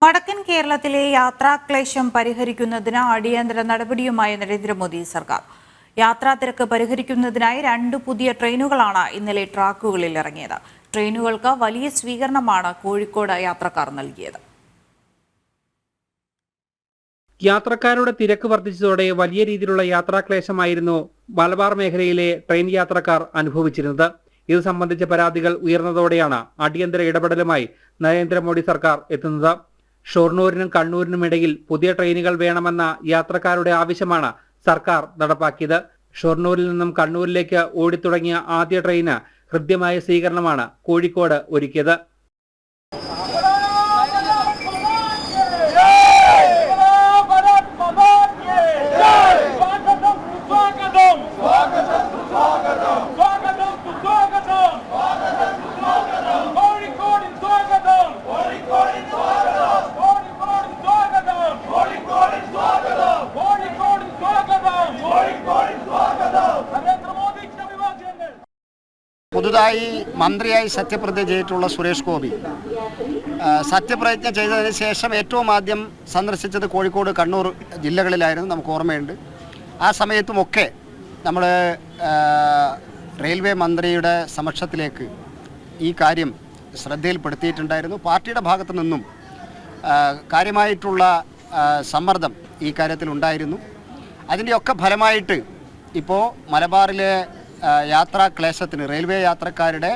വടക്കൻ കേരളത്തിലെ യാത്രാക്ലേശം പരിഹരിക്കുന്നതിന് അടിയന്തര നടപടിയുമായി നരേന്ദ്രമോദി സർക്കാർ. യാത്രാ തിരക്ക് പരിഹരിക്കുന്നതിനായി 2 പുതിയ ട്രെയിനുകളാണ് ഇന്നലെ ട്രാക്കുകളിൽ ഇറങ്ങിയത്. ട്രെയിനുകൾക്ക് വലിയ സ്വീകരണമാണ് കോഴിക്കോട് യാത്രക്കാർ നൽകിയത്. യാത്രക്കാരുടെ തിരക്ക് വർദ്ധിച്ചതോടെ വലിയ രീതിയിലുള്ള യാത്രാക്ലേശമായിരുന്നു മലബാർ മേഖലയിലെ ട്രെയിൻ യാത്രക്കാർ അനുഭവിച്ചിരുന്നത്. ഇത് സംബന്ധിച്ച പരാതികൾ ഉയർന്നതോടെയാണ് അടിയന്തര ഇടപെടലുമായി നരേന്ദ്രമോദി സർക്കാർ എത്തുന്നത്. ഷൊർണൂരിനും കണ്ണൂരിനും ഇടയിൽ പുതിയ ട്രെയിനുകൾ വേണമെന്ന യാത്രക്കാരുടെ ആവശ്യമാണ് സർക്കാർ നടപ്പാക്കിയത്. ഷൊർണൂരിൽ നിന്നും കണ്ണൂരിലേക്ക് ഓടിത്തുടങ്ങിയ ആദ്യ ട്രെയിന് ഹൃദ്യമായ സ്വീകരണമാണ് കോഴിക്കോട് ഒരുക്കിയത്. പുതുതായി മന്ത്രിയായി സത്യപ്രതിജ്ഞ ചെയ്തിട്ടുള്ള സുരേഷ് ഗോപി സത്യപ്രതിജ്ഞ ചെയ്തതിന് ശേഷം ഏറ്റവും ആദ്യം സന്ദർശിച്ചത് കോഴിക്കോട്, കണ്ണൂർ ജില്ലകളിലായിരുന്നു. നമുക്ക് ഓർമ്മയുണ്ട്. ആ സമയത്തുമൊക്കെ നമ്മൾ റെയിൽവേ മന്ത്രിയുടെ സമക്ഷത്തിലേക്ക് ഈ കാര്യം ശ്രദ്ധയിൽപ്പെടുത്തിയിട്ടുണ്ടായിരുന്നു. പാർട്ടിയുടെ ഭാഗത്തു നിന്നും കാര്യമായിട്ടുള്ള സമ്മർദ്ദം ഈ കാര്യത്തിൽ ഉണ്ടായിരുന്നു. അതിൻ്റെയൊക്കെ ഫലമായിട്ട് ഇപ്പോൾ മലബാറിലെ യാത്രാ ക്ലേശത്തിന്, റെയിൽവേ യാത്രക്കാരുടെ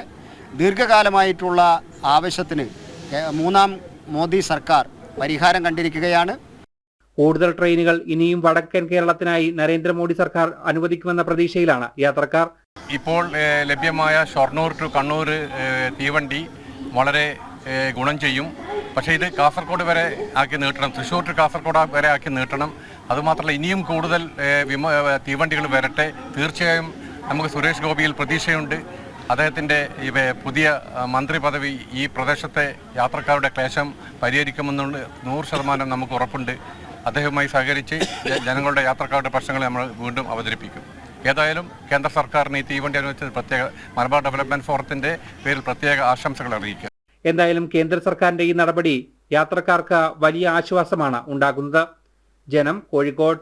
ദീർഘകാലമായിട്ടുള്ള ആവശ്യത്തിന് മൂന്നാം മോദി സർക്കാർ പരിഹാരം കണ്ടിരിക്കുകയാണ്. കൂടുതൽ ട്രെയിനുകൾ ഇനിയും വടക്കൻ കേരളത്തിനായി നരേന്ദ്രമോദി സർക്കാർ അനുവദിക്കുമെന്ന പ്രതീക്ഷയിലാണ് യാത്രക്കാർ. ഇപ്പോൾ ലഭ്യമായ ഷൊർണൂർ ടു കണ്ണൂർ തീവണ്ടി വളരെ ഗുണം ചെയ്യും. പക്ഷേ ഇത് കാസർഗോഡ് വരെ ആക്കി നീട്ടണം, തൃശ്ശൂർ ടു കാസർഗോഡ് വരെ ആക്കി നീട്ടണം. അതുമാത്രമല്ല, ഇനിയും കൂടുതൽ തീവണ്ടികൾ വരട്ടെ. തീർച്ചയായും നമുക്ക് സുരേഷ് ഗോപിയിൽ പ്രതീക്ഷയുണ്ട്. അദ്ദേഹത്തിൻ്റെ പുതിയ മന്ത്രി പദവി ഈ പ്രദേശത്തെ യാത്രക്കാരുടെ ക്ലേശം പരിഹരിക്കുമെന്നുള്ള 100% നമുക്ക് ഉറപ്പുണ്ട്. അദ്ദേഹവുമായി സഹകരിച്ച് ജനങ്ങളുടെ യാത്രക്കാരുടെ പ്രശ്നങ്ങൾ നമ്മൾ വീണ്ടും അവതരിപ്പിക്കും. ഏതായാലും കേന്ദ്ര സർക്കാരിന് ഈ തീവണ്ടി അനുവദിച്ചത് പ്രത്യേക മലബാർ ഡെവലപ്മെന്റ് ഫോറത്തിന്റെ പേരിൽ പ്രത്യേക ആശംസകൾ അറിയിക്കുക. എന്തായാലും കേന്ദ്ര സർക്കാരിന്റെ ഈ നടപടി യാത്രക്കാർക്ക് വലിയ ആശ്വാസമാണ് ഉണ്ടാകുന്നത്. ജനം, കോഴിക്കോട്.